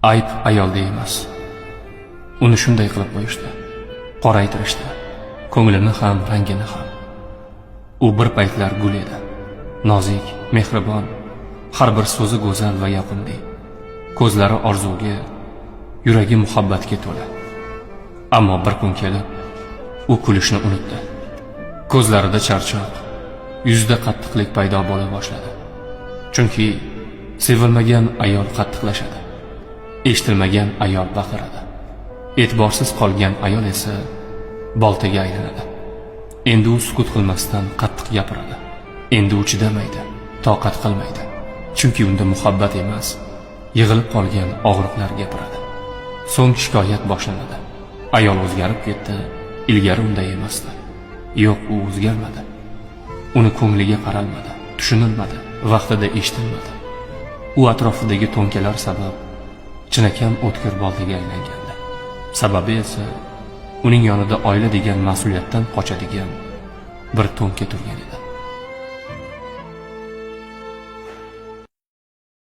Ayb ayolda emas. Uni shunday qilib qo'yishdi, qoraytirishdi, ko'nglini ham, rangini ham. U bir paytlar gul edi, nozik, mehribon, har bir so'zi go'zal va yoqimli. Ko'zlari orzuga, yuragi muhabbatga to'la. Ammo bir kun kelib, u kulishni unutdi. Ko'zlarida charchoq, yuzida qattiqlik paydo bo'la boshladi. Chunki sevilmagan ayol qattiqlashadi. Eshitilmagan ayol baqiradi. E'tiborsiz qolgan ayol esa boltaga aylanadi. Endi u sukut qilmasdan qattiq gapiradi. Endi u chidamaydi, toqat qilmaydi. Chunki unda muhabbat emas, yig'ilib qolgan og'riqlar gapiradi. So'ng shikoyat boshlanadi. Ayol o'zgarib ketdi, ilgari unday emasdi. Yo'q, u o'zgarmadi. Uni ko'ngliga qaralmadi, tushunilmadi, vaqtida eshitilmadi. U atrofidagi to'nkalar sabab chinakam o'tkir boltaga aylangandi. Sababi esa uning yonida oila degan mas'uliyatdan qochadigan bir to'nka turgan edi.